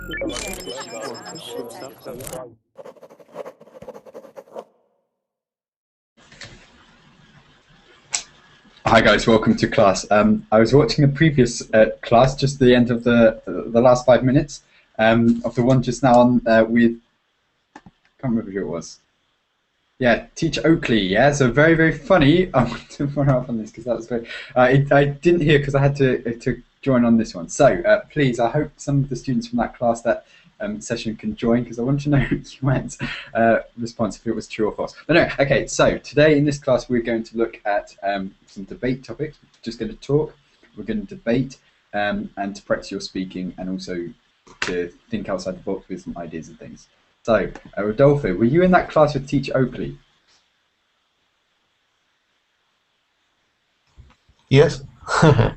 Hi guys, welcome to class. I was watching a previous class, just the end of the last 5 minutes of the one just now on with, can't remember who it was. Yeah, Teach Oakley. Yeah, so very very funny. I want to follow up on this because that was very. I didn't hear because I had to join on this one. So please, I hope some of the students from that class that session can join because I want to know Yuan's response if it was true or false. But no, okay. So today in this class we're going to look at some debate topics. We're just going to talk. We're going to debate and to practice your speaking and also to think outside the box with some ideas and things. So, Rodolfo, were you in that class with Teacher Oakley? Yes.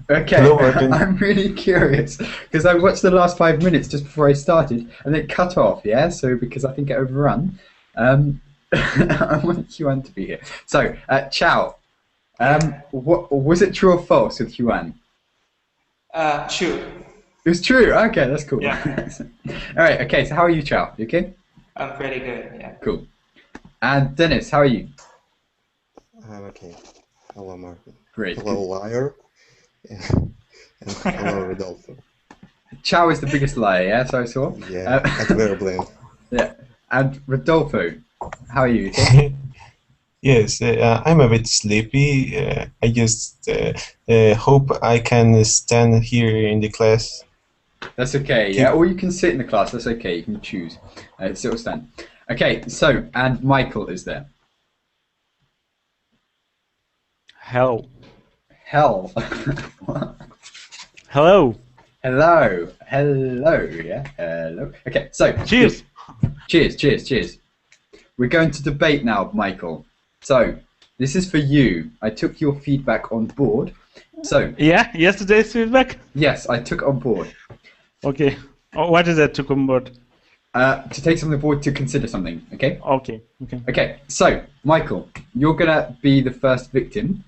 Okay, Hello, I'm really curious because I watched the last 5 minutes just before I started and it cut off, yeah? So, because I think it overrun, I want Yuan to be here. So, Chow, what, was it true or false with Yuan? True. It was true, okay, that's cool. Yeah. Alright, okay, so how are you, Chow? You okay? I'm pretty good, yeah. Cool. And Dennis, how are you? I'm okay. Hello, Martin. Great. Hello, liar. And hello, Rodolfo. Chow is the biggest liar, yeah, so I saw. Yeah, at the very blame. Yeah. And Rodolfo, how are you? Yes, I'm a bit sleepy. I just hope I can stand here in the class. That's okay, yeah, or you can sit in the class, that's okay, you can choose. Sit or stand. Okay, so, and Michael is there. Hello. Hell. Hello. Hello. Hello, yeah, hello. Okay, so. Cheers. Cheers, cheers, cheers. We're going to debate now, Michael. So, this is for you. I took your feedback on board. So. Yeah, yesterday's feedback? Yes, I took it on board. Okay. Oh, what is that, took on board? To take something on board to consider something, okay? Okay, okay. Okay, so, Michael, you're going to be the first victim.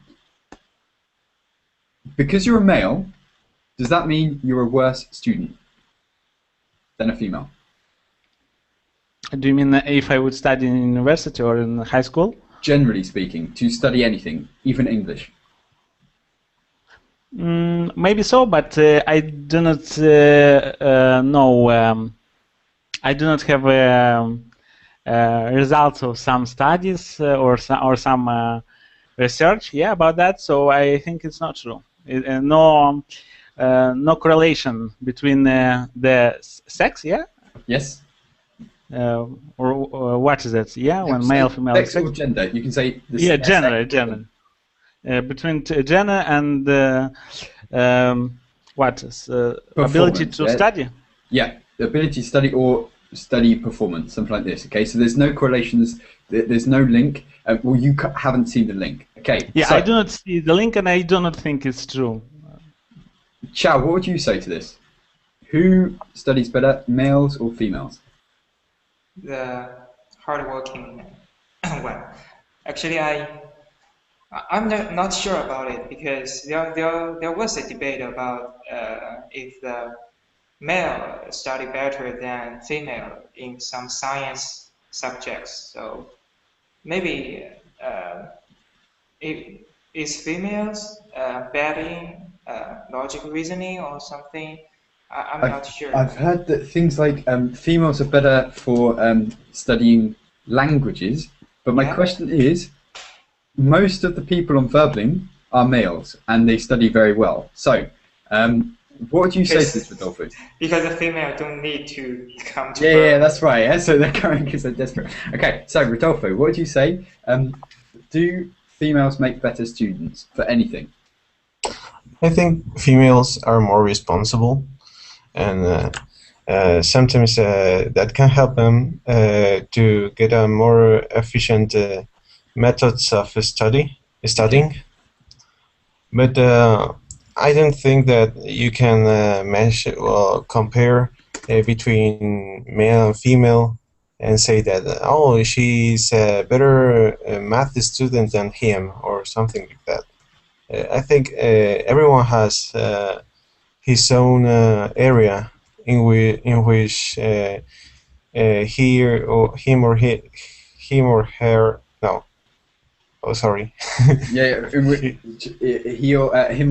Because you're a male, does that mean you're a worse student than a female? Do you mean if I would study in university or in high school? Generally speaking, to study anything, even English. Maybe so, but I do not know. I do not have results of some studies or some research, yeah, about that. So I think it's not true. No correlation between the sex, yeah. Yes. Or what is it? Yeah, when male, female. Sex or gender? You can say. Yeah, gender. Between gender and what is ability to study? Yeah, the ability to study or study performance, something like this. Okay, so there's no correlations. There's no link. Well, you haven't seen the link. Okay. Yeah, so, I do not see the link, and I do not think it's true. Chow, what would you say to this? Who studies better, males or females? The hardworking one. Actually, I'm not sure about it because there was a debate about if the male study better than female in some science subjects. So maybe is females better in logical reasoning or something? I'm not sure. I've heard that things like females are better for studying languages, but my question is, most of the people on Verbling are males, and they study very well. So, what would you say to this, Rodolfo? Because the female don't need to come to Yeah, that's right. Yeah? So they're coming because they're desperate. Okay, so Rodolfo, what would you say? Do females make better students for anything? I think females are more responsible, and sometimes that can help them to get a more efficient methods of studying. But I don't think that you can measure or compare between male and female and say that, oh, she's a better math student than him or something like that. I think everyone has his own area in which him or her, no, oh sorry, Yeah, him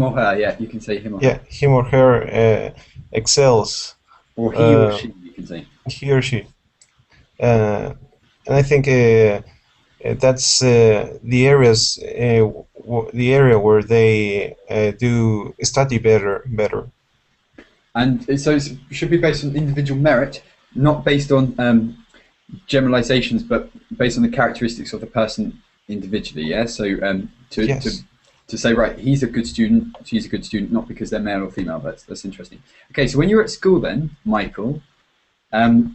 or her. Yeah, you can say him or her. yeah, him or her excels, Or he or she, you can say. he or she, and I think that's the the area where they do study better. And so it should be based on individual merit, not based on generalizations, but based on the characteristics of the person individually. Yeah. So Yes. to say, right, he's a good student, she's a good student, not because they're male or female. That's interesting. Okay, so when you were at school, then, Michael,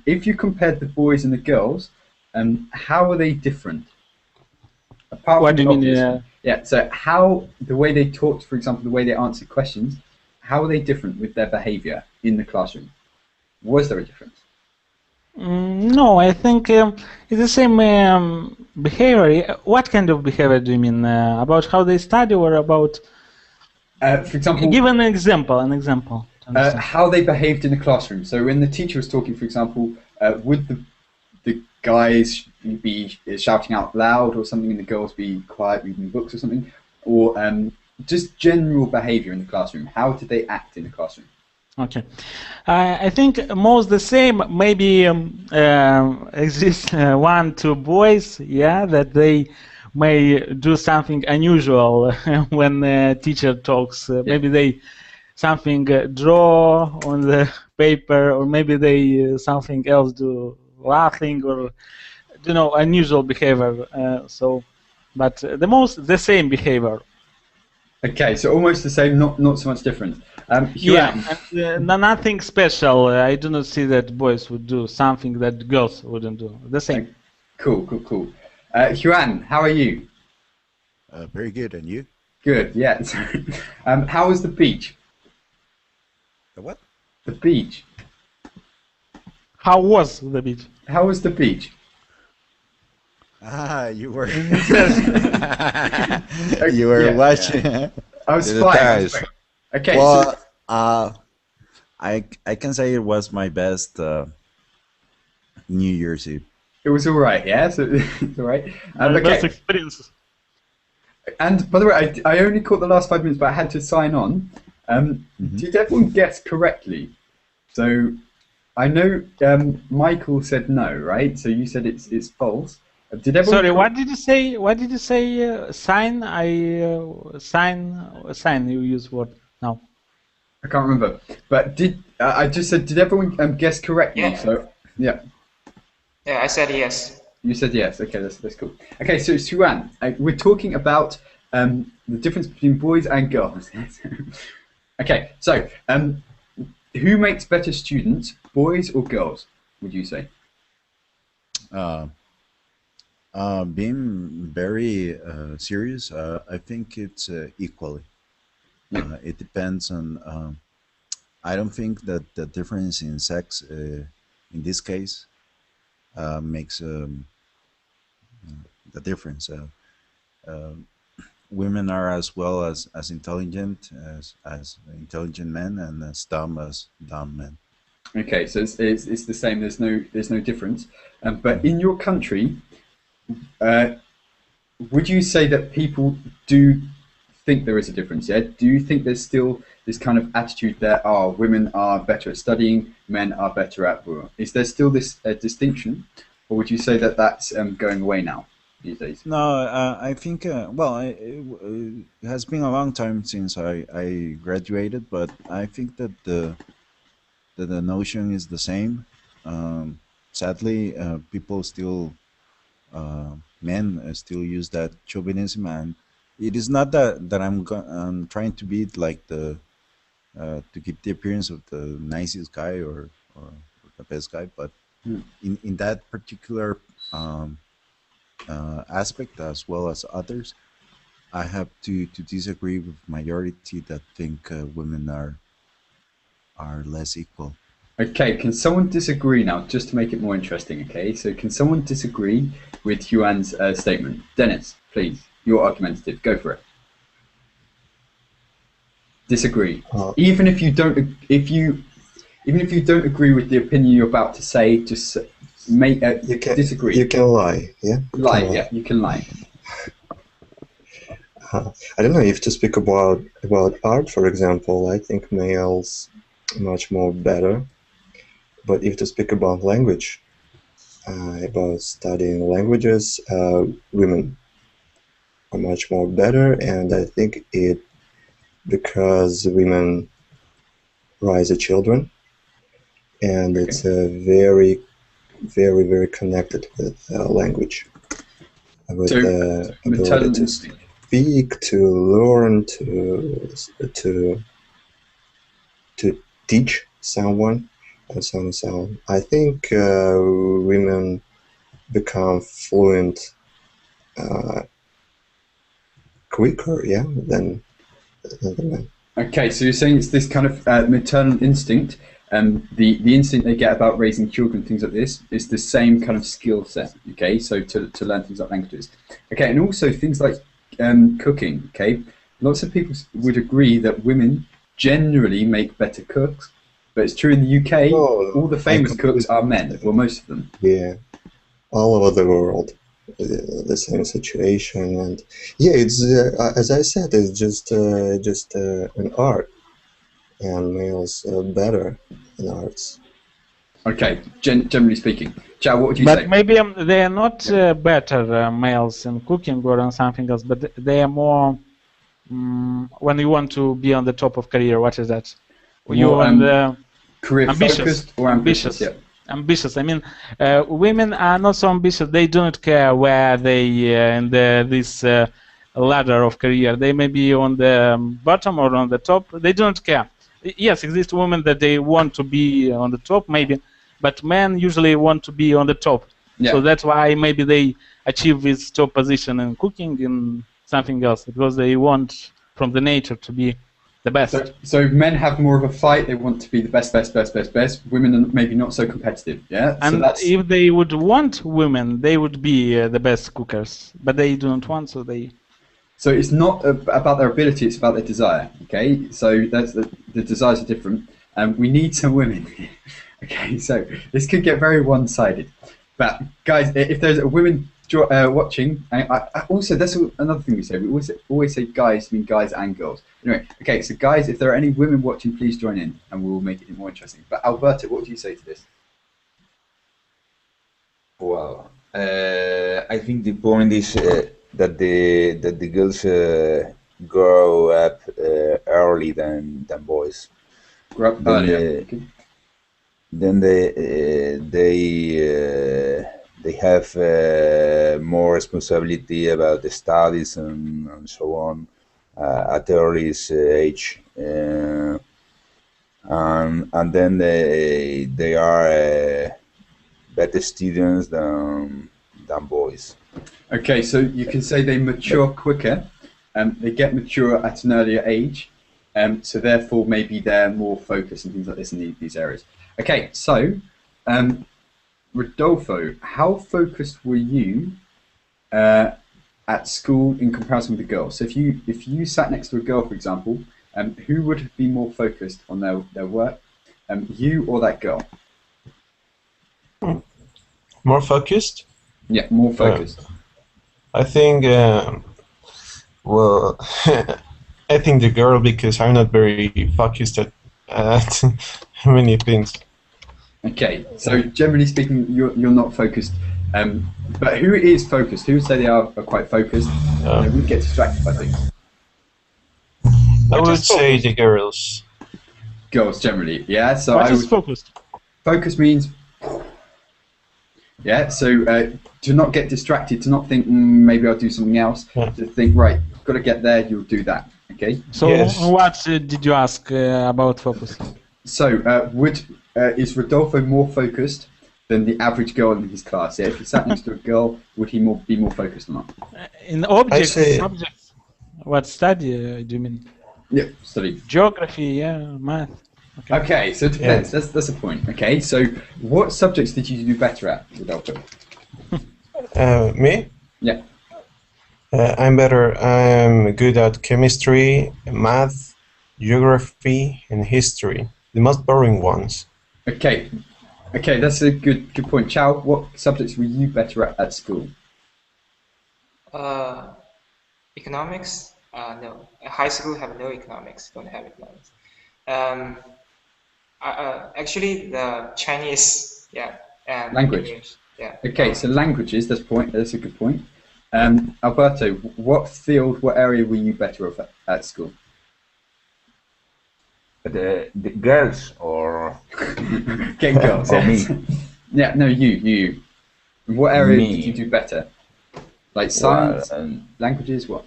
if you compared the boys and the girls, how were they different? Apart What from do the you mean? obvious one. Yeah. So how the way they talked, for example, the way they answered questions, how are they different with their behavior in the classroom? Was there a difference? No, I think it's the same behavior. What kind of behavior do you mean? About how they study or about? For example, Give an example. An example. To understand. how they behaved in the classroom. So when the teacher was talking, for example, would the guys be shouting out loud or something, and the girls be quiet reading books or something, or just general behavior in the classroom? How did they act in the classroom? Okay, I think most the same. Maybe exist one, two boys, yeah, that they may do something unusual when teacher talks. Maybe they something draw on the paper, or maybe they something else do, laughing, or unusual behavior. But the same behavior. Okay, so almost the same, not so much different. Yeah, Huan, and nothing special. I do not see that boys would do something that girls wouldn't do. The same. cool. Huan, how are you? Very good, and you? Good, yeah. How was the beach? The what? The beach. How was the beach? How was the beach? Ah, you were Yeah, watching I was the spying. ties. Okay, Well, so I can say it was my best New Year's Eve. it was all right, yeah. So it's all right. The best Okay. experience. And by the way, I only caught the last 5 minutes, but I had to sign on. Did everyone guess correctly? So I know Michael said no, right? So you said it's false. Did everyone? Sorry, what did you say? What did you say? Sign? Sign. You use what? No. I can't remember. But I just said? Did everyone guess correctly? Yeah. So yeah. Yeah, I said yes. You said yes. Okay, that's cool. Okay, so Suan, we're talking about the difference between boys and girls. Okay, so who makes better students, boys or girls? Would you say? Being very serious, I think it's equally. It depends on. I don't think that the difference in sex, in this case, makes the difference. Women are as well as intelligent as intelligent men, and as dumb men. Okay, so it's the same. There's no difference. But in your country, would you say that people do think there is a difference? Yeah. Do you think there's still this kind of attitude that women are better at studying, men are better at war? Is there still this distinction, or would you say that that's going away now these days? No, I think it has been a long time since I graduated, but I think that the notion is the same. Sadly, people still men still use that chauvinism, and it is not that I'm trying to be like the to keep the appearance of the nicest guy or the best guy, but in that particular aspect as well as others, I have to disagree with majority that think women are less equal. Okay, can someone disagree now, just to make it more interesting? Okay, so can someone disagree with Huan's statement? Dennis, please, you're argumentative. Go for it. Disagree. Even if you don't, if even if you don't agree with the opinion you're about to say, just make disagree. You can lie, yeah. You can lie. I don't know if to speak about art, for example. I think males much more better. But if to speak about language, about studying languages, women are much more better, and I think it because women raise the children, and it's very, very, very connected with language, with the ability to speak, to learn, to teach someone, and so on and so on. I think women become fluent quicker, yeah, than men. Okay, so you're saying it's this kind of maternal instinct, the instinct they get about raising children, things like this, is the same kind of skill set, okay, so to learn things like languages. Okay, and also things like cooking, okay, lots of people would agree that women generally make better cooks, but it's true in the UK, all the famous cooks are men, well, most of them. Yeah, all over the world. The same situation, and yeah, it's as I said, it's just an art, and males are better in arts. Okay, generally speaking. Chao, what would you say? But maybe they are not better males in cooking or on something else, but they are more when you want to be on the top of career. What is that? You on the career ambitious focused or ambitious? Yeah. Ambitious. I mean, women are not so ambitious. They don't care where they in this ladder of career. They may be on the bottom or on the top. They don't care. Yes, exist women that they want to be on the top, maybe, but men usually want to be on the top. Yeah. So that's why maybe they achieve this top position in cooking in something else, because they want from the nature to be the best. So men have more of a fight. They want to be the best. Women are maybe not so competitive. Yeah. And so if they would want women, they would be the best cookers. But they don't want, so they. So it's not about their ability; it's about their desire. Okay. So that's the desires are different, and we need some women. Okay. So this could get very one-sided. But guys, if there's a women watching, also that's another thing we say. We always say guys mean guys and girls. Anyway, okay, so guys, if there are any women watching, please join in, and we'll make it more interesting. But Alberto, what do you say to this? Well, I think the point is that the girls grow up early than boys. Grow up earlier. Then they have more responsibility about the studies and so on at early age, and then they are better students than boys. Okay, so you can say they mature quicker, they get mature at an earlier age, so therefore maybe they're more focused and things like this in these areas. Okay, so Rodolfo, how focused were you at school in comparison with the girls? So if you sat next to a girl, for example, who would be more focused on their work, you or that girl? More focused? Yeah, more focused. I think, well, I think the girl, because I'm not very focused at many things. Okay, so generally speaking, you're not focused. But who is focused? Who would say they are quite focused? They wouldn't get distracted by things. I would say the girls. Girls generally, yeah. So what is focused? Focus means, yeah. So to not get distracted, to not think maybe I'll do something else. Yeah. To think right, got to get there. You'll do that. Okay. So what did you ask about focus? So is Rodolfo more focused than the average girl in his class? Yeah. If he sat next to a girl, would he be more focused or not? In subjects. What study do you mean? Yeah, study. Geography, yeah, math. Okay, so it depends. Yeah. That's a point. Okay, so what subjects did you do better at, Rodolfo? Me? Yeah. I'm better. I'm good at chemistry, math, geography, and history. The most boring ones. Okay, okay, that's a good point. Chow, what subjects were you better at school? Economics? No. High school have no economics. Don't have economics. Um, actually, the Chinese, yeah, and Language. English, yeah. Okay, so languages. That's a good point. Alberto, what field, what area were you better off at school? The girls or Okay, girls. or Yes. me? Yeah, no, you. What area did you Me. do better? Like Well, science, languages, what?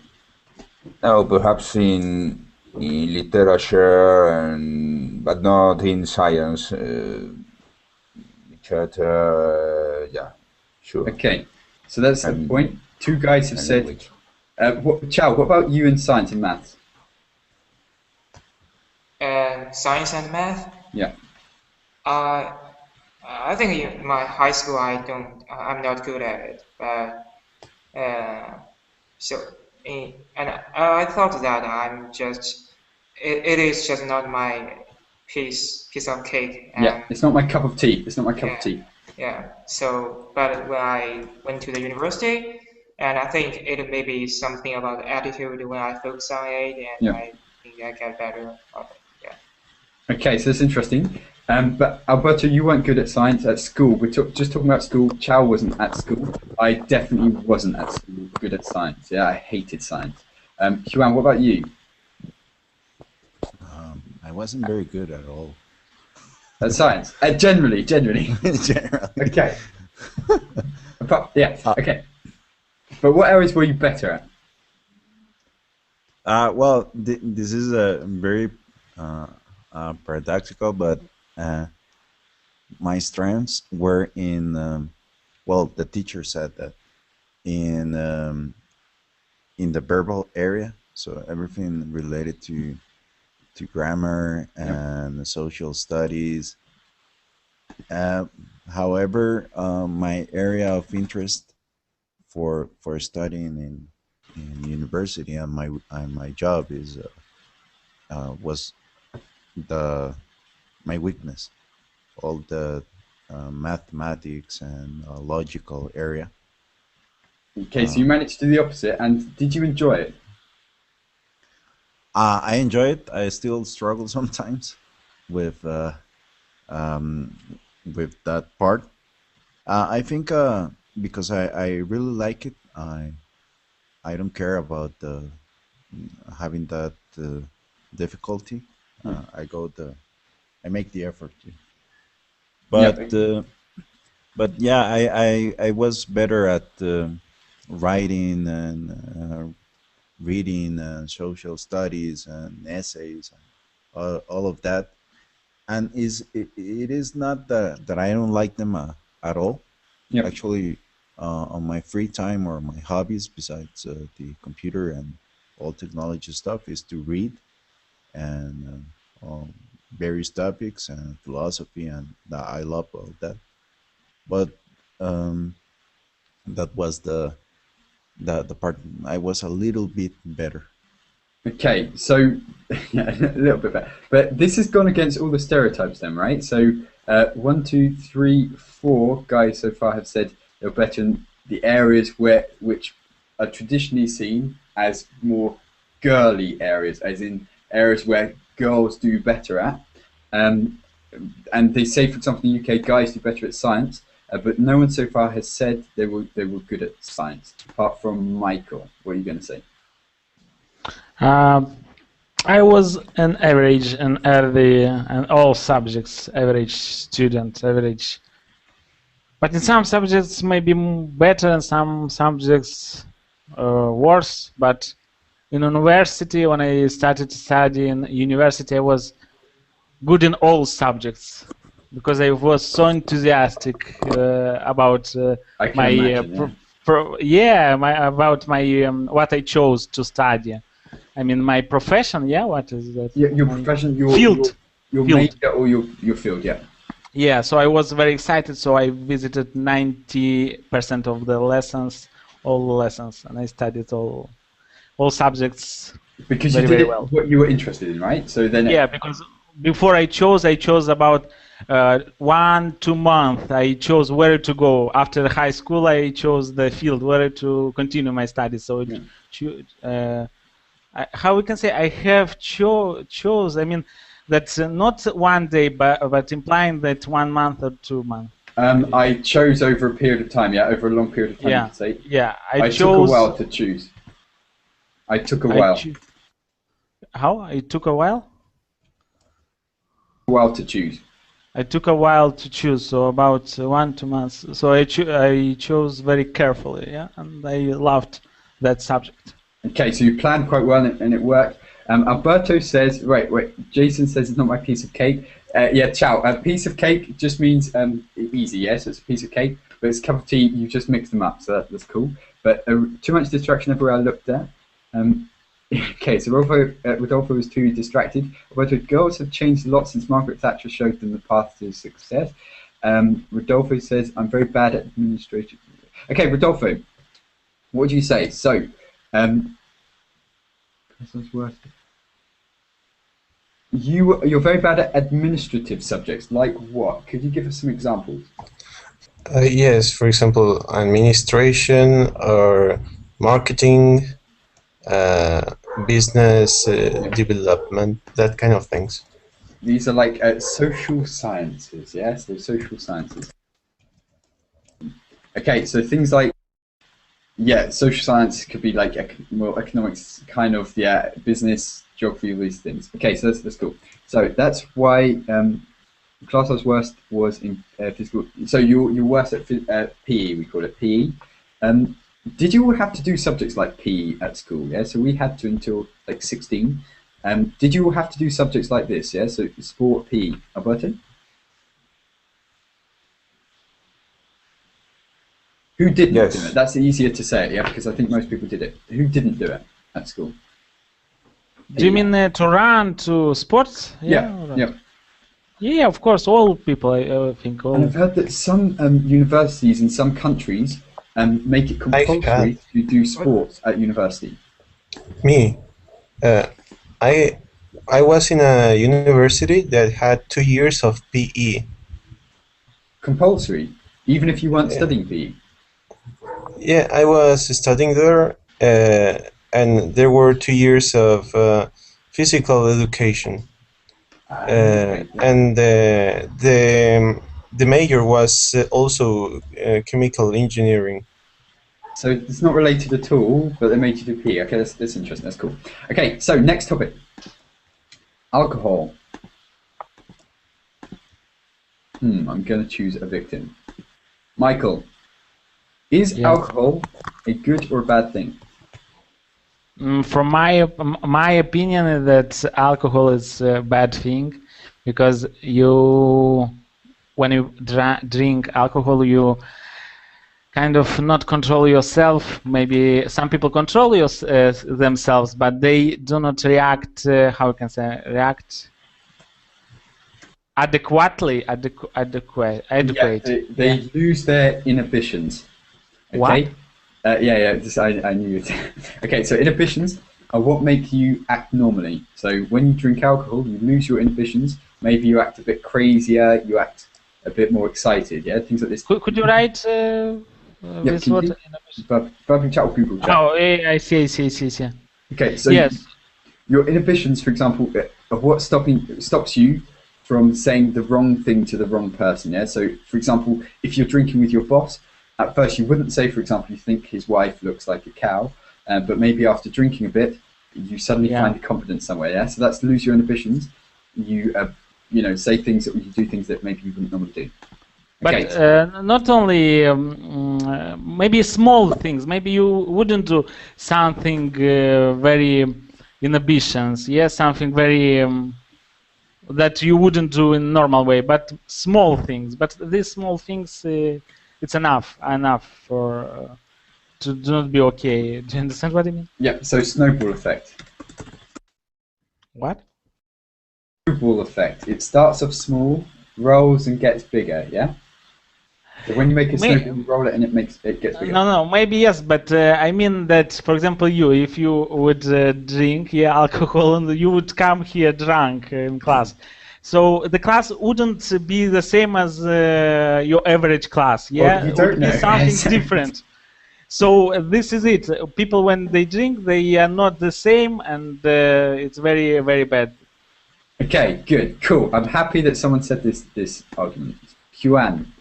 no, perhaps in literature and but not in science. Literature, yeah, sure, Okay, so that's the and point. Two guys have and said. language. Chow, what about you in science and maths? Science and math. Yeah. I think in my high school I'm not good at it, but so and I thought that it is just not my piece of cake. Yeah, it's not my cup of tea. It's not my cup of Yeah, tea. yeah. So, but when I went to the university, and I think it may be something about the attitude when I focus on it, and Yeah. I think I get better of it. Yeah. Okay, so that's interesting. But Alberto, you weren't good at science at school. We're just talking about school. Chow wasn't at school. I definitely wasn't at school good at science. Yeah, I hated science. Huan, what about you? I wasn't very good at all. At science? Generally. Generally. Okay. Yeah, okay. But what areas were you better at? Well, this is a very paradoxical, but my strengths were in. Well, the teacher said that in the verbal area, so everything related to grammar and social studies. However, my area of interest for studying in university and my job is was the my weakness, all the mathematics and logical area. Okay, so you managed to do the opposite, and did you enjoy it? I enjoy it. I still struggle sometimes with um, that part. I think because I really like it. I don't care about having that difficulty. I make the effort to. But but yeah, I was better at writing and reading and social studies and essays and all of that. And it is not that I don't like them at all. Yep. Actually, on my free time or my hobbies besides the computer and all technology stuff is to read and various topics and philosophy, and I love all that. But um, that was the part I was a little bit better. Okay, so yeah, a little bit better. But this has gone against all the stereotypes then, right? So 1, 2, 3, 4 guys so far have said they're better in the areas which are traditionally seen as more girly areas, as in areas where girls do better at. And they say, for example, in the UK, guys do better at science, but no one so far has said they were good at science, apart from Michael. What are you going to say? I was an average in early and all subjects, average student, average. But in some subjects maybe better, in some subjects worse. But in university, when I started studying university, I was good in all subjects because I was so enthusiastic about my about my what I chose to study. I mean, my profession. Yeah, what is that? Your profession, your field, your major or your field. Yeah. Yeah, so I was very excited. So I visited 90% of the lessons, all the lessons, and I studied all subjects. Because very, you did very well. What you were interested in, right? So then. Yeah, because before I chose about 1-2 months. I chose where to go. After high school, I chose the field where to continue my studies. So, how we can say I have chose. I mean, that's not one day, but implying that 1 month or 2 months. I chose over a period of time. Yeah, over a long period of time. Yeah, You could say. yeah. I took a while to choose. I took a while. How? It took a while? A while to choose. I took a while to choose, so about 1-2 months. So I chose very carefully, yeah, and I loved that subject. Okay, so you planned quite well and it worked. Alberto says, wait, Jason says it's not my piece of cake. Yeah, ciao. A piece of cake just means easy, yes, it's a piece of cake, but it's a cup of tea, you just mix them up, so that's cool. But too much distraction everywhere I looked at. Okay, so Rodolfo was too distracted. Although girls have changed a lot since Margaret Thatcher showed them the path to success. Rodolfo says, I'm very bad at administration. Okay, Rodolfo, what would you say? So, you're very bad at administrative subjects. Like what? Could you give us some examples? Yes, for example, administration or marketing, business development, that kind of things. These are like social sciences, yes? They're social sciences. Okay, so things like, yeah, social science could be like economics, kind of, yeah, business, geography, all these things. Okay, so that's cool. So that's why class I was worst was in physical. So you're worse at PE, we call it PE. Did you all have to do subjects like PE at school? Yeah, so we had to until like 16. Did you all have to do subjects like this? Yeah, so sport, PE. Alberto? Who didn't do it? That's easier to say, yeah, because I think most people did it. Who didn't do it at school? Do you mean to run to sports? Yeah. Yeah, of course, all people, I think. All. And I've heard that some universities in some countries make it compulsory to do sports at university. Me, I was in a university that had 2 years of PE. Compulsory, even if you weren't studying PE. Yeah, I was studying there, and there were 2 years of physical education, and the major was also chemical engineering. So it's not related at all, but they made you do PE. Okay, that's interesting. That's cool. Okay, so next topic: alcohol. I'm going to choose a victim. Michael. Is alcohol a good or a bad thing? From my opinion, is that alcohol is a bad thing, because when you drink alcohol, you kind of not control yourself. Maybe some people control themselves, but they do not react. How can I say react? Adequately. Adequate. Yeah, they lose their inhibitions. Okay. What? I knew it. Okay, so inhibitions are what make you act normally. So when you drink alcohol, you lose your inhibitions. Maybe you act a bit crazier. You act a bit more excited. Yeah, things like this. Could you write this word? Verbal chat or Google chat? Oh, I see. Okay, so yes. Your inhibitions, for example, of what stops you from saying the wrong thing to the wrong person. Yeah. So, for example, if you're drinking with your boss. At first, you wouldn't say, for example, you think his wife looks like a cow, but maybe after drinking a bit, you suddenly find the confidence somewhere. Yeah, so that's lose your inhibitions. You, say things that you do things that maybe you wouldn't normally do. Okay. But not only maybe small things. Maybe you wouldn't do something very inhibitions. Yes, something very that you wouldn't do in normal way. But small things. But these small things. It's enough for to not be okay. Do you understand what I mean? Yeah. So snowball effect. What? Snowball effect. It starts off small, rolls and gets bigger. Yeah. So when you make a snowball, you roll it and it gets bigger. No. Maybe yes, but I mean that, for example, if you would drink alcohol and you would come here drunk in class, So the class wouldn't be the same as your average class. Yeah, Well, you don't it would be know. something different. So this is it. People, when they drink, they are not the same, and it's very, very bad. Okay, good, cool. I'm happy that someone said this argument. Huan,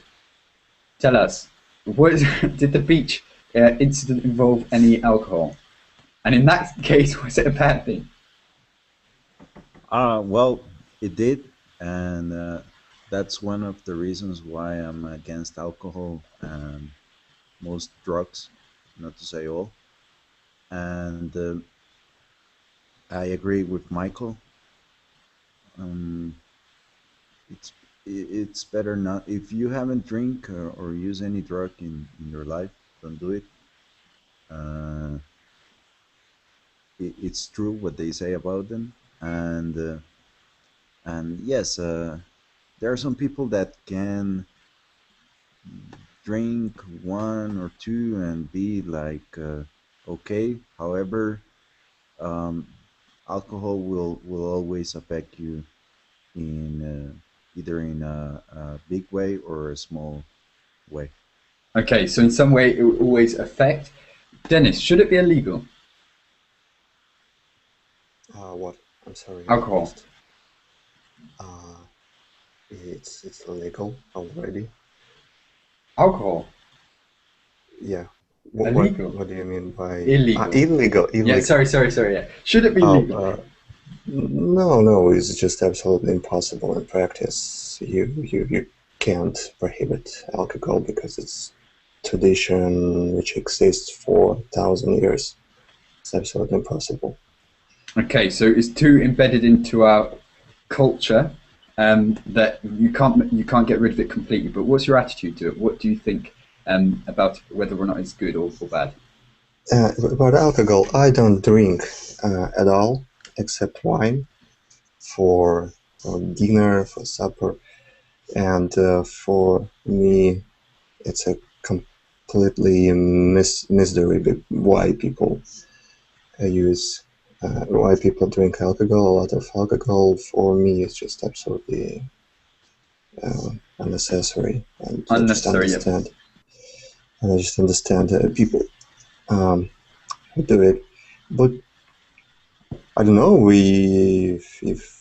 tell us, did the beach incident involve any alcohol? And in that case, was it a bad thing? Well, it did, and that's one of the reasons why I'm against alcohol and most drugs, not to say all. And I agree with Michael. Um, it's it's better not, if you haven't drink or use any drug in your life, don't do it. Uh, it's true what they say about them, and yes, there are some people that can drink one or two and be like okay. However, um, alcohol will always affect you in either in a big way or a small way. Okay, so in some way it will always affect. Dennis, should it be illegal? What? I'm sorry. Alcohol. It's illegal already. Alcohol? Yeah. Illegal? What do you mean by Illegal. Illegal. Yeah, sorry. Yeah. Should it be legal? No. It's just absolutely impossible in practice. You can't prohibit alcohol because it's tradition which exists for 1,000 years. It's absolutely impossible. Okay, so it's too embedded into our culture that you can't get rid of it completely. But what's your attitude to it? What do you think about whether or not it's good or bad? About alcohol, I don't drink at all except wine for dinner, for supper, and for me, it's a completely mystery why people use. Why people drink alcohol, a lot of alcohol, for me, is just absolutely unnecessary. And Unnecessary, I just understand. And I just understand people who do it. But I don't know if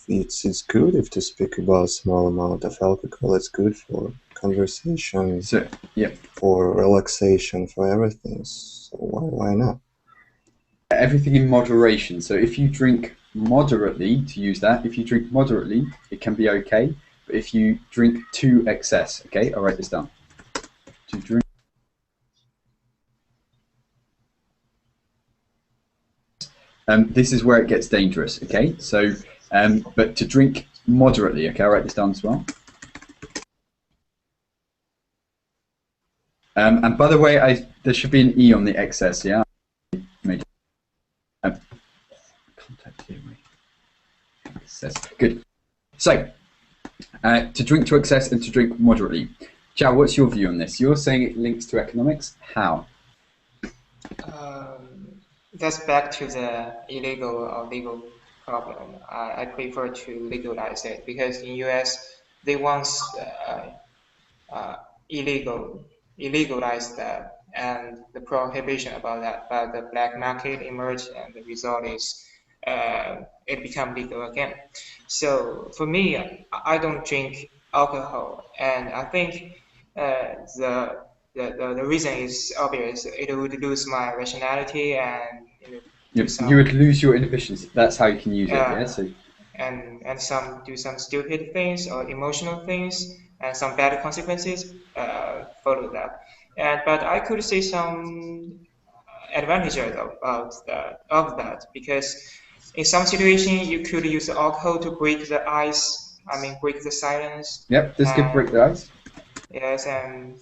it's good if to speak about small amount of alcohol. It's good for conversation, for relaxation, for everything. So why not? Everything in moderation. So if you drink moderately, to use that, if you drink moderately, it can be okay. But if you drink to excess, okay, I'll write this down. To drink. This is where it gets dangerous, okay? So, but to drink moderately, okay, I'll write this down as well. And by the way, there should be an E on the excess, yeah? Contact theory. Excess. Good. So, to drink to excess and to drink moderately. Chao, what's your view on this? You're saying it links to economics. How? That's back to the illegal or legal problem. I prefer to legalize it because in US they once illegalized that, and the prohibition about that, but the black market emerged, and the result is it become legal again. So for me, I don't drink alcohol, and I think the reason is obvious. It would lose my rationality, and you would lose your inhibitions. That's how you can use it. Yeah. So. And do some stupid things or emotional things, and some bad consequences follow that. But I could say some advantages of that, because in some situations you could use alcohol to break the ice. I mean, break the silence. Yep, this could break the ice. Yes, and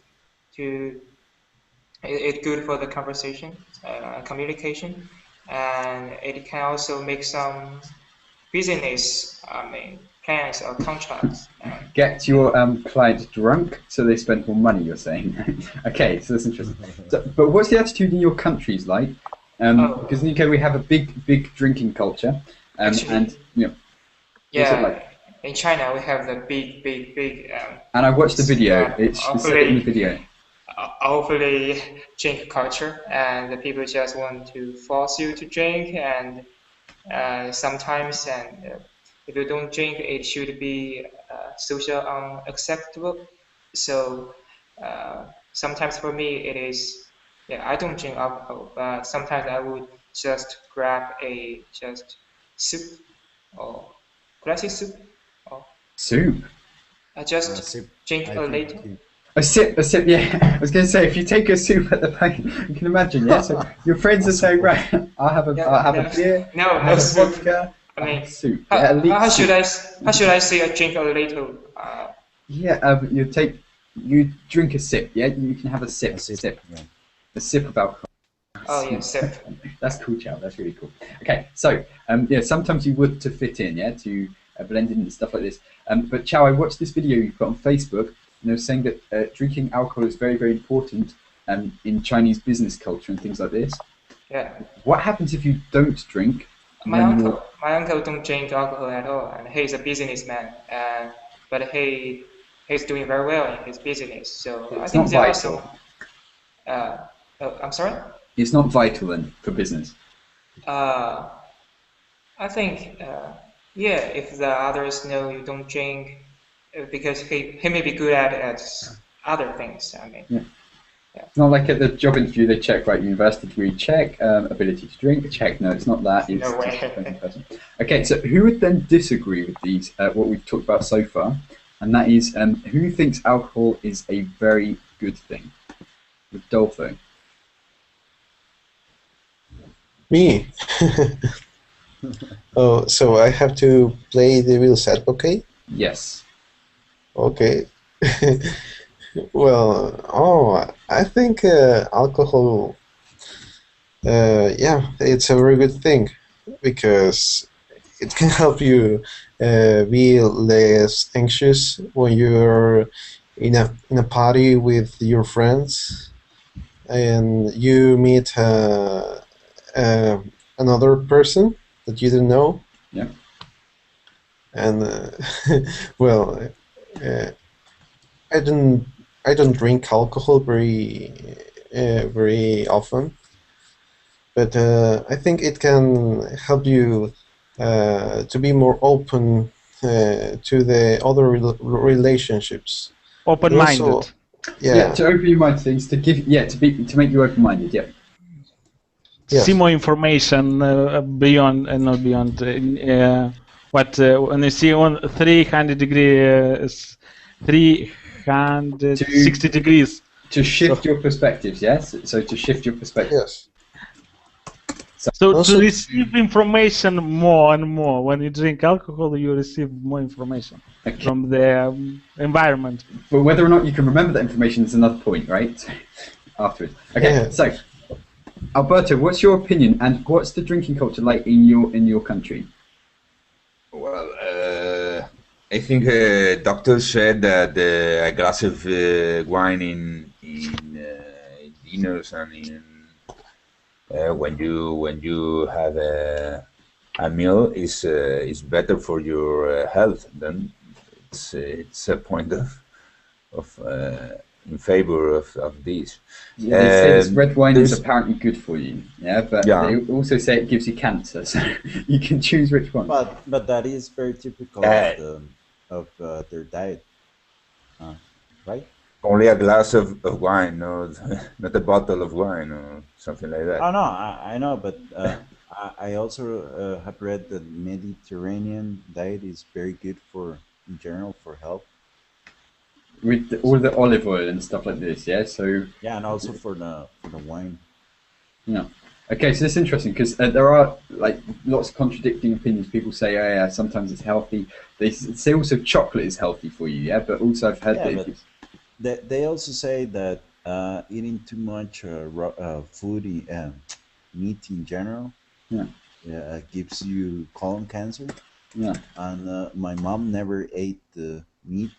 it's good for the conversation, communication, and it can also make some business, plans or contracts. Get your client drunk so they spend more money, you're saying. Okay, so that's interesting. So, but what's the attitude in your countries like? Because in the UK we have a big drinking culture, Actually, and what's it like? in China we have the big. And I watched the video. Yeah, It said it in the video. hopefully drink culture, and the people just want to force you to drink, and sometimes, and if you don't drink, it should be social unacceptable. So sometimes for me it is, yeah, I don't drink alcohol, but sometimes I would just grab a just soup, or could I say soup? Or Soup. I just Sip. drink I a think little. A sip, yeah. I was going to say, if you take a soup at the bank, you can imagine, yeah? So your friends are saying, right, I'll have a beer, No, I'll no have a soup. vodka, I I'll mean, have soup. how, Yeah, at least how should soup. how should I say I drink a little? Yeah, you drink a sip, yeah? You can have a sip, a sip. sip. Yeah. A sip of alcohol. Oh yeah, sip. That's cool, Chow. That's really cool. Okay, so yeah, sometimes you would to fit in, yeah, to blend in and stuff like this. But Chow, I watched this video you put on Facebook, and they were saying that drinking alcohol is very, very important in Chinese business culture and things like this. Yeah. What happens if you don't drink? My uncle don't drink alcohol at all, and he's a businessman. But he's doing very well in his business. So I It's think not there are vital. some. I'm sorry. It's not vital then for business. I think yeah, if the others know you don't drink, because he may be good at other things. I mean. Yeah. It's not like at the job interview they check, right, university degree, check, ability to drink, check. No, it's not that. It's No way. just a present person. Okay, so who would then disagree with these, what we've talked about so far? And that is, who thinks alcohol is a very good thing? Rodolfo. Me. Oh, so I have to play the devil's advocate? Yes. Okay. Well, I think alcohol, yeah, it's a very good thing because it can help you be less anxious when you're in a party with your friends and you meet another person that you don't know. Yeah. And well, I don't drink alcohol very often, but I think it can help you to be more open to the other relationships. Open-minded. Also, Yeah, to open your mind to things, to make you open-minded. Yeah. Yes. See more information beyond and not beyond when you see on 300 degrees 360 degrees To shift your perspectives, yes. So to shift your perspective. Yes. So Also- to receive information more and more. When you drink alcohol, you receive more information Okay. from the environment. But whether or not you can remember that information is another point, right? Afterwards. Okay, Yeah. so Alberto, what's your opinion, and what's the drinking culture like in your country? Well, I think doctors said that a glass of wine in dinners and in when you have a meal is better for your health. Then it's a point of in favor of this. Yeah, they say this red wine is there's- apparently good for you, yeah, but Yeah. they also say it gives you cancer, so you can choose which one. But that is very typical of their diet, right? Only a glass of wine, not a bottle of wine or something like that. Oh no, I know, but I also have read that Mediterranean diet is very good in general for health. With all the olive oil and stuff like this, yeah. So Yeah, and also for the wine. yeah. Okay, so it's interesting because there are like lots of contradicting opinions. People say, oh, yeah, sometimes it's healthy. They say also chocolate is healthy for you, yeah. But also I've heard Yeah, that but they also say that eating too much food, meat in general, Yeah. gives you colon cancer. yeah. And my mom never ate the meat,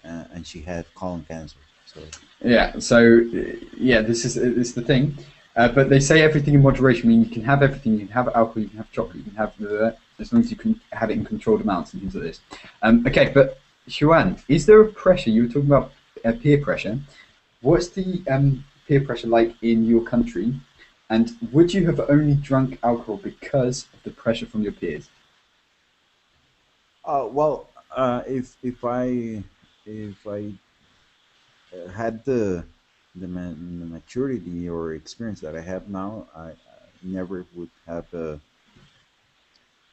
and she had colon cancer. So Yeah, so yeah, this is the thing. But they say everything in moderation. I mean, you can have everything. You can have alcohol. You can have chocolate. You can have as long as you can have it in controlled amounts and things like this. Okay, but Xuan, is there a pressure? You were talking about peer pressure. What's the peer pressure like in your country? And would you have only drunk alcohol because of the pressure from your peers? Well, if I had the maturity or experience that I have now, I never would have.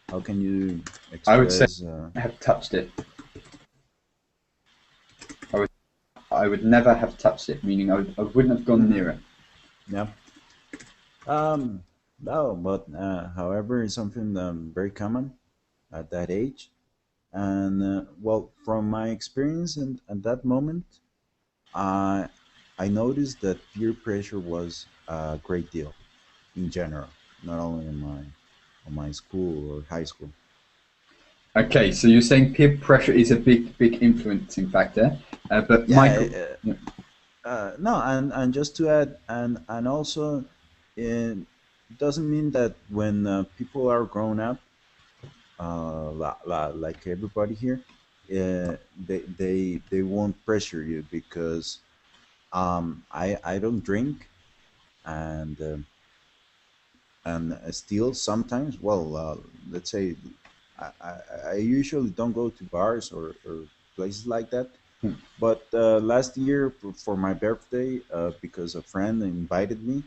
How can you I would say express? I have touched it. I would never have touched it, meaning I wouldn't have gone near it. Yeah. No, but however, it's something very common at that age. And well, from my experience and at that moment, I I noticed that peer pressure was a great deal in general, not only in my school or high school. Okay, so you're saying peer pressure is a big influencing factor, but Michael, Yeah. yeah, No, and just to add, and also, it doesn't mean that when people are grown up, like everybody here, they won't pressure you because I don't drink, and still sometimes, well, let's say I usually don't go to bars or places like that. hmm, But last year for my birthday, because a friend invited me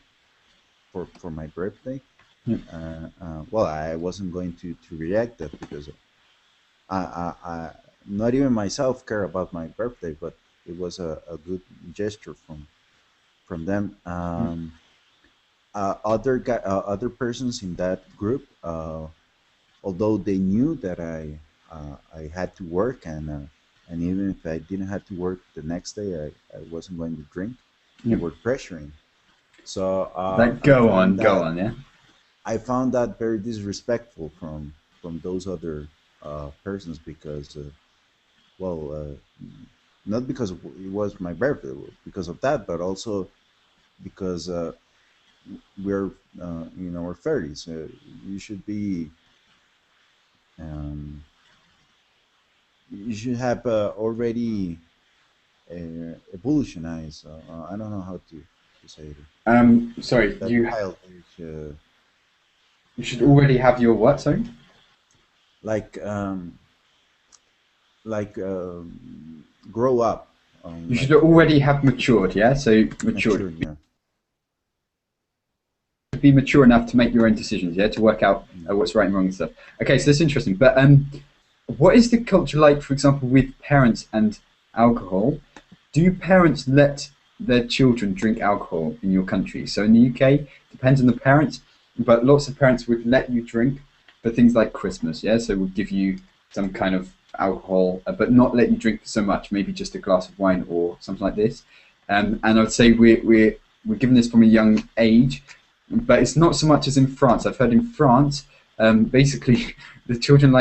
for my birthday, yeah. well, I wasn't going to react that because I not even myself care about my birthday, but it was a good gesture from them. Hmm. Other persons in that group, although they knew that I had to work, and even if I didn't have to work the next day, I wasn't going to drink. They Yeah. were pressuring. So Like, go on, yeah. I found that very disrespectful from those other persons because well, not because it was my birthday, because of that, but also because we're in our 30s. You should be um, you should have already evolutionized. I don't know how to say it. Sorry, That childish, you should already have your what? Sorry. like grow up, You should like already have matured, yeah. So matured. mature. Yeah. Be mature enough to make your own decisions, yeah, to work out what's right and wrong and stuff. Okay, so that's interesting. But what is the culture like, for example, with parents and alcohol? Do parents let their children drink alcohol in your country? So in the UK, depends on the parents, but lots of parents would let you drink for things like Christmas, yeah. So would give you some kind of alcohol, but not let you drink so much. Maybe just a glass of wine or something like this. And I'd say we're given this from a young age, but it's not so much as in France. I've heard in France, basically, the children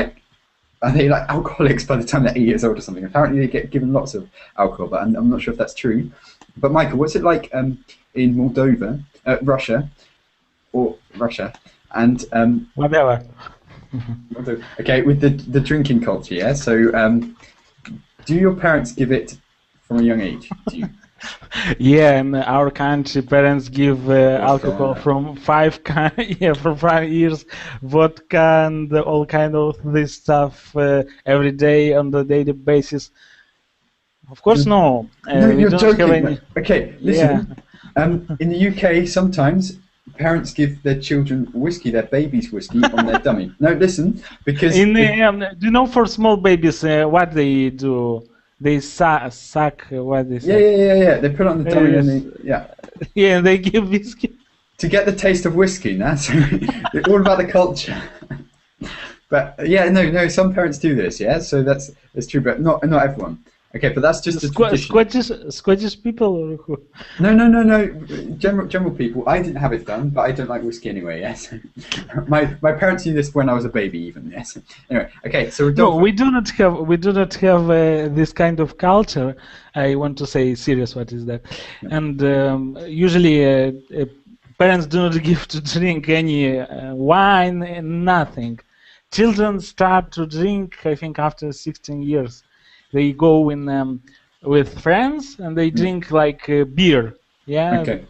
are they like alcoholics by the time they're 8 years old or something? Apparently, they get given lots of alcohol, but I'm not sure if that's true. But Michael, what's it like in Moldova, Russia, and Whatever. Moldova? Okay, with the drinking culture, yeah. So, do your parents give it from a young age? Do you? Yeah, in our country, parents give alcohol Vodka. from yeah, for 5 years, vodka and all kind of this stuff every day on the daily basis. Of course, no. No, We you're don't have joking. any. Mate. Okay, Yeah. listen. In the UK, sometimes parents give their children whiskey, their babies whiskey, on their dummy. No, listen, because In do you know for small babies what they do? They suck. What they say? yeah. They put it on the dummy and Yes. yeah, Yeah, they give whiskey. to get the taste of whiskey. That's all about the culture. But yeah, no, some parents do this. Yeah, so that's true, but not everyone. Okay, but that's just a tradition. Scottish people or who? No. General people. I didn't have it done, but I don't like whiskey anyway. Yes, my parents knew this when I was a baby, even. Yes. Anyway, okay. So No, we do not have this kind of culture. I want to say serious. What is that? And usually parents do not give to drink any wine and nothing. children start to drink, I think, after 16 years. They go in with friends and they drink like beer. Yeah, Okay.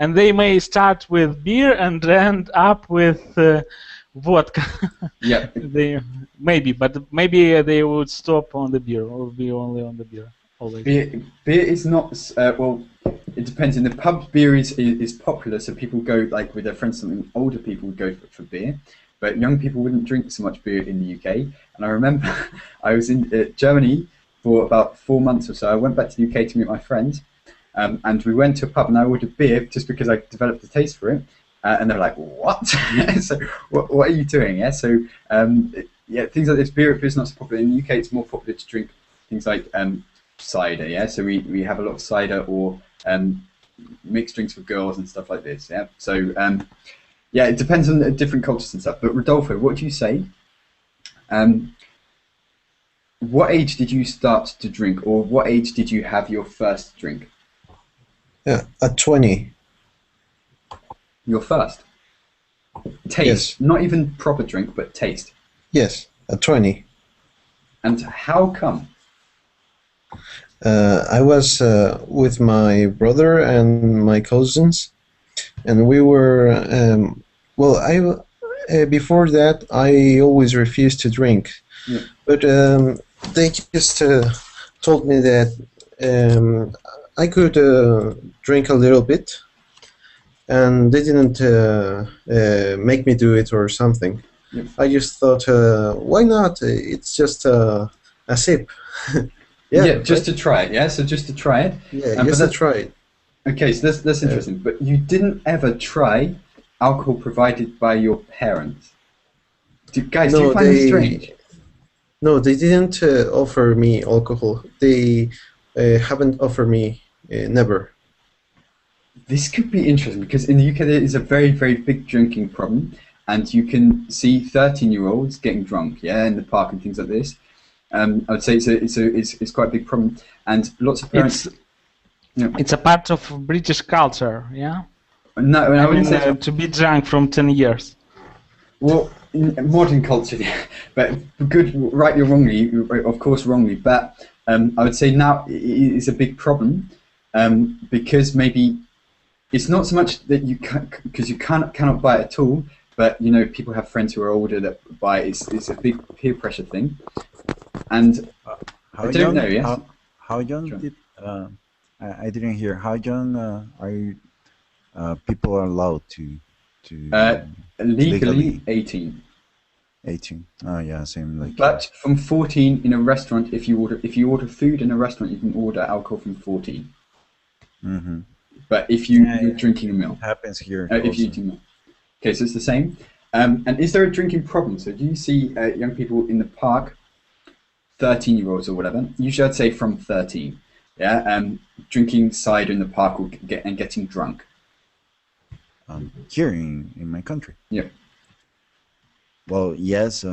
and they may start with beer and end up with vodka. Yeah. They maybe, but maybe they would stop on the beer or be only on the beer always. Beer is not well. It depends. In the pub, beer is popular, so people go like with their friends. Something older people would go for beer, but young people wouldn't drink so much beer in the UK. And I remember I was in Germany for about 4 months or so. I went back to the UK to meet my friends, and we went to a pub and I ordered beer just because I developed a taste for it. And they're like, "What? So what are you doing?" Yeah. So yeah, things like this. Beer is not so popular in the UK. It's more popular to drink things like cider. Yeah. So we have a lot of cider or mixed drinks for girls and stuff like this. Yeah. So yeah, it depends on the different cultures and stuff. But Rodolfo, what do you say? What age did you start to drink, or what age did you have your first drink? Yeah, at 20. Your first taste, Yes. not even proper drink, but taste. Yes, at 20. And how come? I was with my brother and my cousins, and we were. Well, before that I always refused to drink, Yeah. but they just told me that I could drink a little bit, and they didn't make me do it or something. Yeah. I just thought, why not? It's just a sip. Yeah, just to try it. Yeah, so just to try it. Yeah, but just to try it. Okay, so that's interesting. But you didn't ever try alcohol provided by your parents. Guys, do you find this strange? No, they didn't offer me alcohol. They haven't offered me, never. This could be interesting because in the UK there is a very, very big drinking problem, and you can see 13-year-olds getting drunk, yeah, in the park and things like this. I would say it's quite a big problem, and lots of parents. It's a part of British culture, yeah. No, I wouldn't mean, say to be drunk from 10 years. Well, in modern culture, but good, rightly or wrongly, of course wrongly, but I would say now it's a big problem because maybe it's not so much that you because you cannot buy it at all, but you know people have friends who are older that buy it. It's a big peer pressure thing, and I don't know. Yes. How young Sure. did I didn't hear. How young are you, people are allowed to Legally 18, 18? Oh yeah, same like. but from 14 in a restaurant. If you order food in a restaurant, you can order alcohol from 14. Mm-hmm. But if you're drinking a meal, Happens here. if you also. do a meal, okay, so it's the same. And is there a drinking problem? So do you see young people in the park, 13-year-olds or whatever? Usually I'd say from 13. Yeah, drinking cider in the park or getting drunk. Here in my country. Yeah. Well, yes,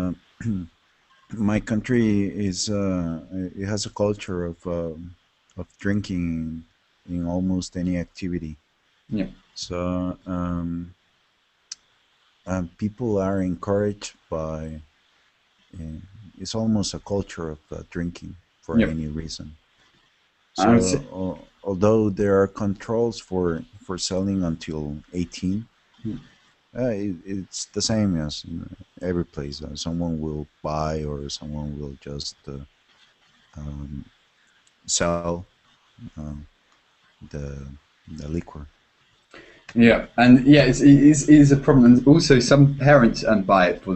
my country is it has a culture of drinking in almost any activity. Yeah. So people are encouraged by. It's almost a culture of drinking for Yeah. any reason. I would say- So although there are controls for selling until 18. It's the same as in every place. Someone will buy or someone will just sell the liquor. Yeah, and yeah, it is a problem. And also, some parents buy it for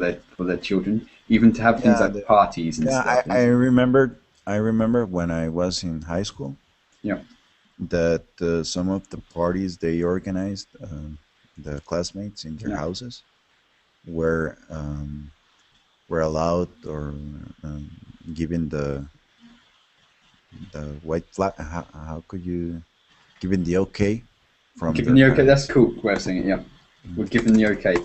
their children, even to have things Yeah, like parties and Yeah, stuff. I remember. I remember when I was in high school. Yeah. That some of the parties they organized, the classmates in their Yeah. houses, were allowed or given the white flag. How could you given the okay from Given their the okay, that's parents? cool way of saying it. Yeah, we're given the okay.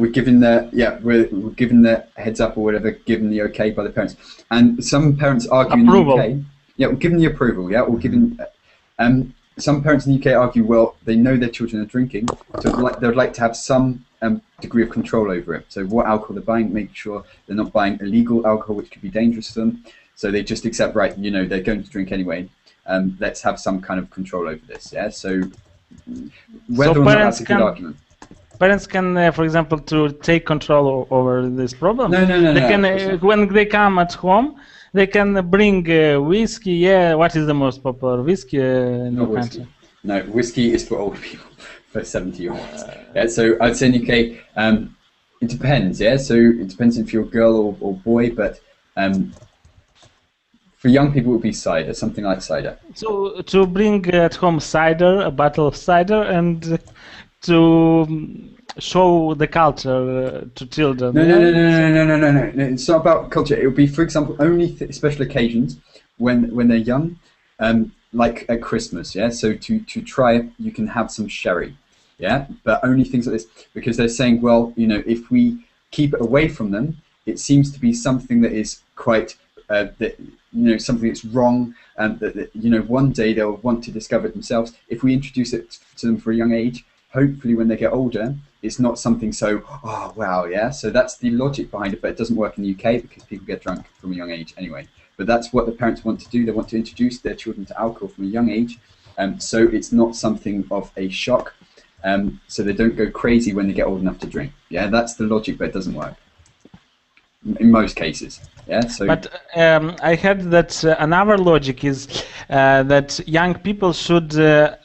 We're given we're given the heads up or whatever. Given the okay by the parents, and some parents argue Approval. in the UK. Yeah, we're given the approval. Yeah, or given. some parents in the UK argue, well, they know their children are drinking, so they'd like to have some degree of control over it. So what alcohol they're buying, make sure they're not buying illegal alcohol, which could be dangerous to them. So they just accept, right, they're going to drink anyway. Let's have some kind of control over this. Yeah. So whether or not that's a good argument. Parents can, for example, to take control over this problem. No. They can, when they come at home, they can bring whiskey. Yeah, what is the most popular whiskey in the country? No, whiskey is for old people, for 70-year-olds. Yeah, so I'd say in the UK, it depends. Yeah, so it depends if you're a girl or boy, but for young people, it would be cider, something like cider. So to bring at home cider, a bottle of cider, and to show the culture to children. No. It's not about culture. It would be, for example, only special occasions when they're young, like at Christmas. Yeah. So to try, you can have some sherry. Yeah. But only things like this, because they're saying, well, if we keep it away from them, it seems to be something that is quite something that's wrong, and that one day they'll want to discover it themselves. If we introduce it to them for a young age, hopefully when they get older, it's not something so, oh wow, yeah. So that's the logic behind it, but it doesn't work in the UK because people get drunk from a young age anyway. But that's what the parents want to do. They want to introduce their children to alcohol from a young age, so it's not something of a shock, so they don't go crazy when they get old enough to drink. Yeah, that's the logic, but it doesn't work in most cases. Yeah. So. But I heard that another logic is that young people should.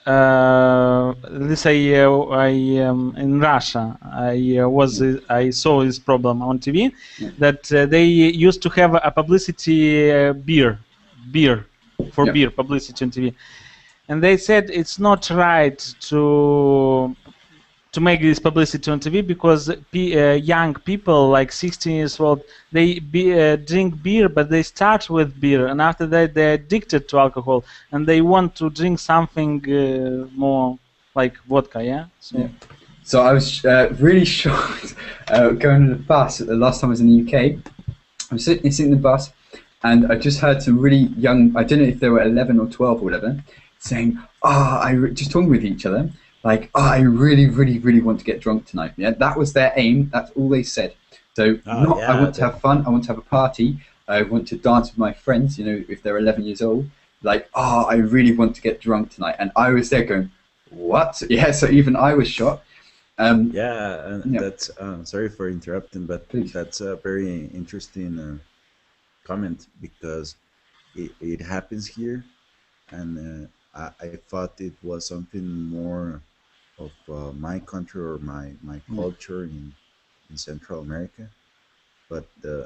Let's say in Russia, I saw this problem on TV, that they used to have a publicity beer publicity on TV, and they said it's not right to make this publicity on TV because young people, like 16 years old, they drink beer, but they start with beer, and after that they're addicted to alcohol, and they want to drink something more like vodka, yeah? So I was really shocked going on the bus the last time I was in the UK. I was sitting in the bus, and I just heard some really young, I don't know if they were 11 or 12 or whatever, saying, just talking with each other, like, I really, really, really want to get drunk tonight. Yeah, that was their aim. That's all they said. So I want to have fun. I want to have a party. I want to dance with my friends. If they're 11 years old, like, I really want to get drunk tonight. And I was there going, what? Yeah. So even I was shocked. That's sorry for interrupting, but please. That's a very interesting comment because it happens here, and I thought it was something more of my country or my culture in Central America, but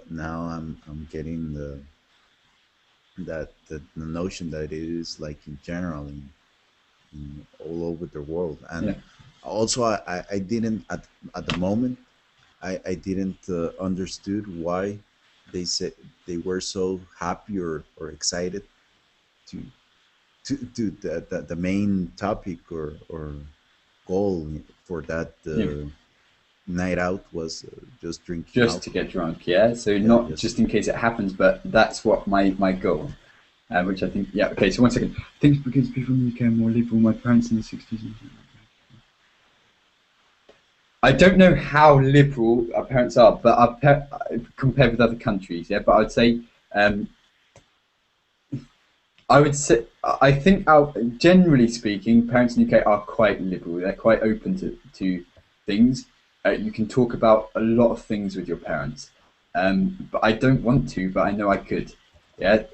now I'm getting the notion that it is like in general in all over the world, and also I didn't at the moment I didn't understood why they said they were so happy or excited to the main topic or goal for that night out was just drinking alcohol. To get drunk. So not just in case it happens, but that's what my goal, which I think okay, so 1 second. I think it's because people in the UK are more liberal. My parents in the 60s. I don't know how liberal our parents are, but compared with other countries, but I would say I think, generally speaking, parents in the UK are quite liberal. They're quite open to things. You can talk about a lot of things with your parents, but I don't want to, but I know I could. They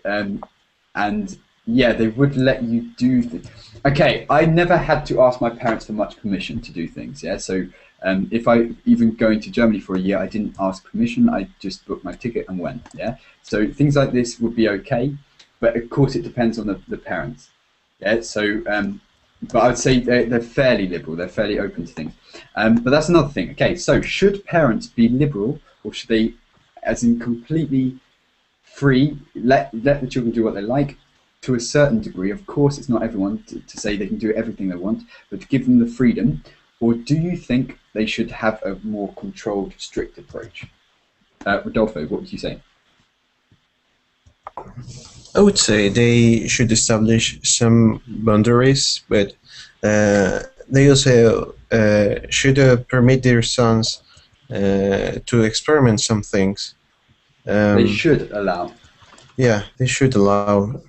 would let you do things. Okay, I never had to ask my parents for much permission to do things. So if I even going to Germany for a year, I didn't ask permission. I just booked my ticket and went. So things like this would be okay. But of course, it depends on the parents. But I would say they're fairly liberal. They're fairly open to things. But that's another thing. Okay, so should parents be liberal, or should they, as in completely free, let the children do what they like to a certain degree? Of course, it's not everyone to say they can do everything they want, but to give them the freedom. Or do you think they should have a more controlled, strict approach? Rodolfo, what would you say? I would say they should establish some boundaries, but they also should permit their sons to experiment some things. They should allow. Yeah, they should allow.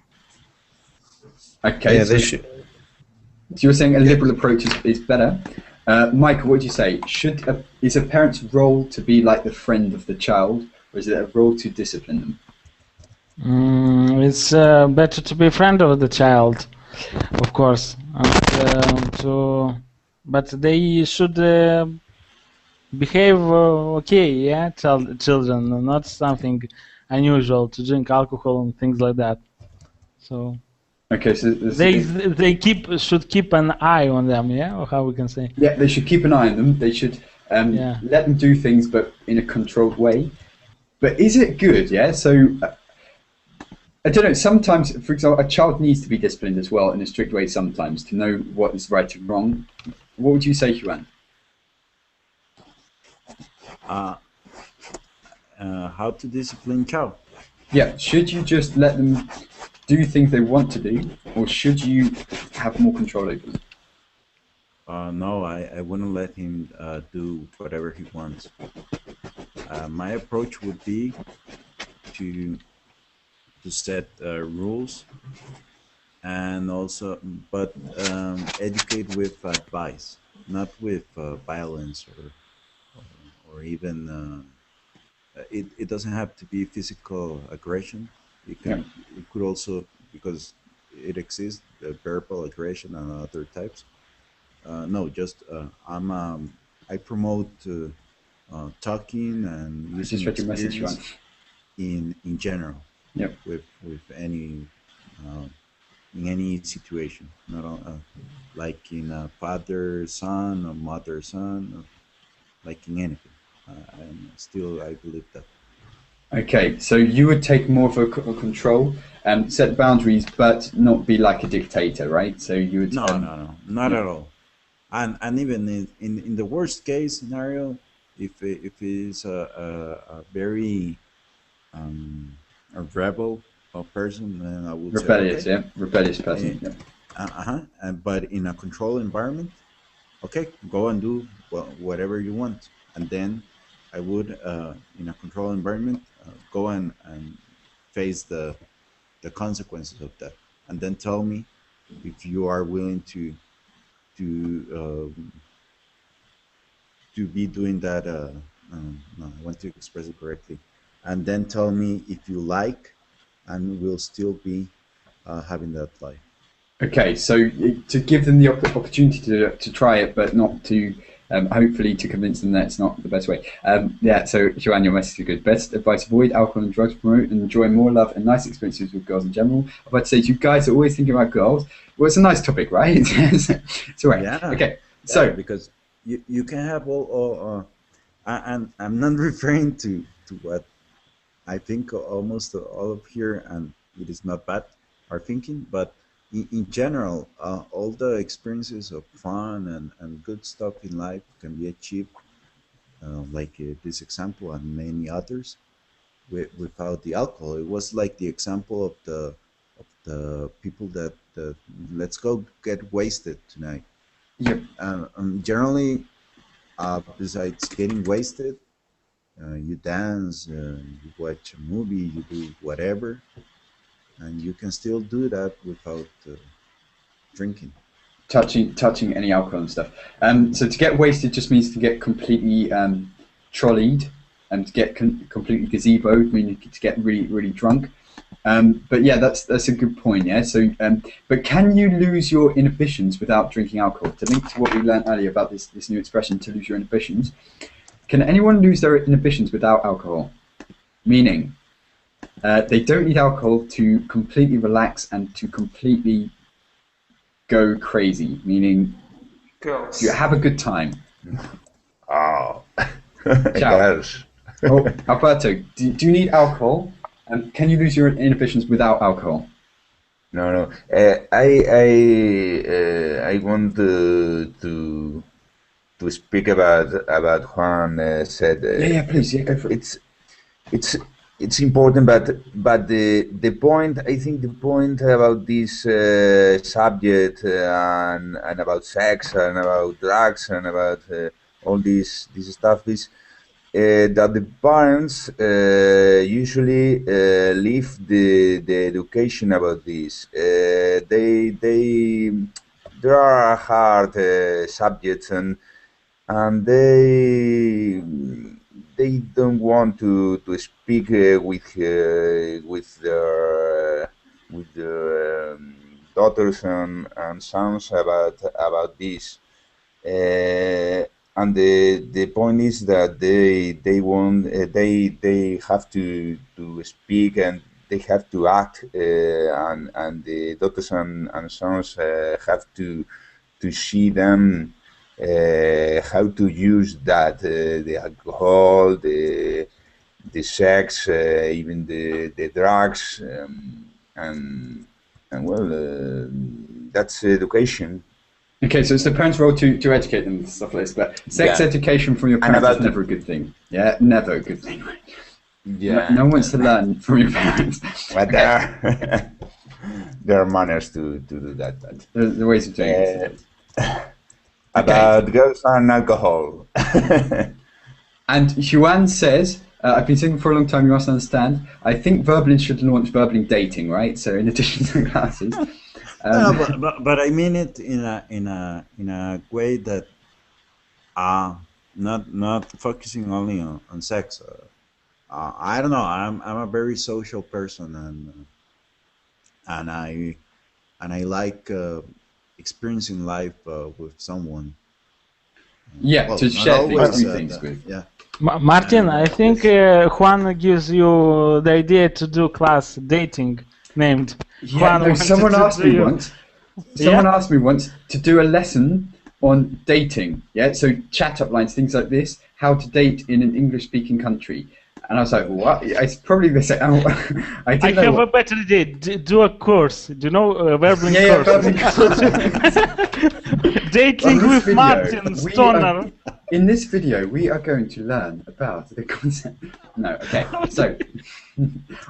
Okay, Yeah, so, they should. so you're saying a Yeah. liberal approach is better. Michael, what do you say? Is a parent's role to be like the friend of the child, or is it a role to discipline them? It's better to be a friend of the child, of course. But they should behave okay, yeah, children, not something unusual to drink alcohol and things like that. So Okay, so they should keep an eye on them, yeah, or how we can say. yeah, they should keep an eye on them. They should Yeah. let them do things, but in a controlled way. But is it good? Yeah. So I don't know. Sometimes, for example, a child needs to be disciplined as well in a strict way. Sometimes to know what is right and wrong. What would you say, Juan? How to discipline child? Yeah. Should you just let them do things they want to do, or should you have more control over them? No, I wouldn't let him do whatever he wants. My approach would be to set rules, and also, but educate with advice, not with violence or even. It doesn't have to be physical aggression. It could also, because it exists, verbal aggression and other types. No, just I promote talking and Just using read your message, Juan. experience in general Yep. with any in any situation, not like in a father son or mother son, or like in anything. And still, I believe that. Okay, so you would take more of a control and set boundaries, but not be like a dictator, right? So you would. No, not at all. And even in the worst case scenario, if it is a very a rebel person, then I would Rebellious, say okay. yeah, rebellious person. Yeah. But in a controlled environment, okay, go and do whatever you want, and then I would in a controlled environment go and face the consequences of that, and then tell me if you are willing to be doing that. No, I want to express it correctly, and then tell me if you like, and will still be having that life. Okay, so to give them the opportunity to try it, but not to hopefully to convince them that it's not the best way. Yeah, so Joanne, your message is good. Best advice: avoid alcohol and drugs, promote and enjoy more love and nice experiences with girls in general. I'd like to say, you guys are always thinking about girls. Well, it's a nice topic, right? It's all right. Yeah. Okay, so because you can have all and I'm not referring to what I think almost all of here, and it is not bad, are thinking, but in general, all the experiences of fun and good stuff in life can be achieved, like this example and many others, without the alcohol. It was like the example of the people that let's go get wasted tonight. Yep. Generally, besides getting wasted, you dance, you watch a movie, you do whatever, and you can still do that without drinking. touching any alcohol and stuff. So to get wasted just means to get completely trolleyed and to get completely gazeboed, meaning to get really drunk. But yeah, that's a good point. Yeah. So, but can you lose your inhibitions without drinking alcohol? To link to what we learned earlier about this new expression, to lose your inhibitions. Can anyone lose their inhibitions without alcohol? Meaning, they don't need alcohol to completely relax and to completely go crazy. Meaning, Girls. you have a good time. Oh, Ciao. gosh. Oh, Alberto, do you need alcohol? Can you lose your inhibitions without alcohol? No. I want to speak about Juan said. Yeah, please, yeah, go for it. It's it's important, but the point, I think the point about this subject and about sex and about drugs and about all this stuff is that the parents usually leave the education about this. There are hard subjects, and they don't want to speak with their daughters and sons about this. And the point is that they want they have to speak, and they have to act, and the daughters and sons have to see them how to use that, the alcohol, the sex, even the drugs, and well, that's education. Okay, so it's the parents' role to educate them and stuff like this, but sex education from your parents is never a good thing. Yeah, never a good thing. Yeah. No one wants to learn from your parents. But there are manners to do that. But There are ways of doing it. about girls and alcohol. And Juan says, I've been singing for a long time, you must understand. I think Verblin should launch Verblin dating, right? So in addition to the classes. No, but I mean it in a way that not focusing only on sex. I don't know. I'm a very social person, and I like experiencing life with someone. Yeah, Well, to not share always, things with. Yeah. Martin, I think Juan gives you the idea to do class dating named. Yeah, Juan no, wanted someone to asked do me you- once. Someone asked me once to do a lesson on dating. Yeah, so chat up lines, things like this, how to date in an English-speaking country. And I was like, what? It's probably the same. I I didn't know have a what- better idea. Do a course. Do you know Verblin Yeah, course? Dating On this with video, Martin we Stoner. In this video, we are going to learn about the concept. No, okay. So,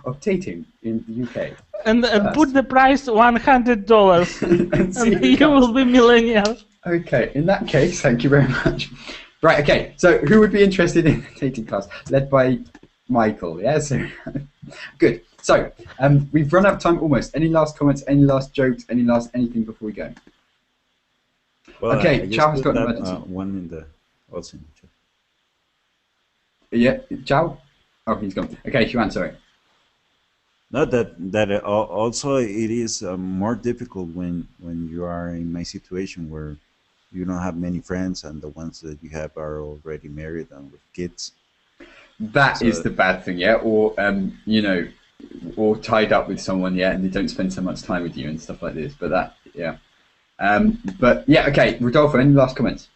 of dating in the UK. And put the price $100, And see and who you comes. will be millionaire. Okay, in that case, thank you very much. Right, okay, so who would be interested in the dating class? Led by Michael, yeah? So, good. So, we've run out of time almost. Any last comments, any last jokes, any last anything before we go? Well, Okay, I just Chow has put got an that, emergency. one in the also in the chat. Yeah, Chow? Oh, he's gone. Okay, Xuan, sorry. No, that also it is more difficult when you are in my situation where you don't have many friends, and the ones that you have are already married and with kids. That So- is the bad thing, yeah? Or, you know, or tied up with someone, yeah, and they don't spend so much time with you and stuff like this. But that, yeah. But, yeah, okay, Rodolfo, any last comments?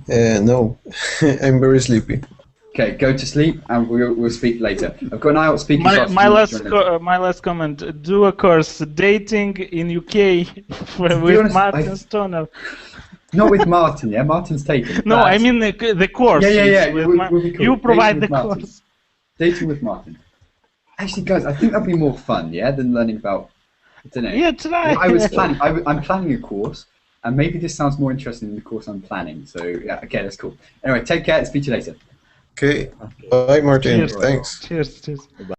No, I'm very sleepy. Okay, go to sleep, and we'll speak later. I've got an IELTS speaking class. My last comment. Do a course dating in UK with honest, Martin Stoner. Not with Martin, yeah? Martin's taken. No, But I mean the course. Yeah, is with will be cool. You provide Dating the with Martin. course. Dating with Martin. Actually, guys, I think that'd be more fun, yeah, than learning about, I don't know. Yeah, try. I was planning, I'm planning a course, and maybe this sounds more interesting than the course I'm planning. So, yeah, okay, that's cool. Anyway, take care, speak to you later. Okay, bye, Martin. Cheers. Thanks. Cheers. Bye.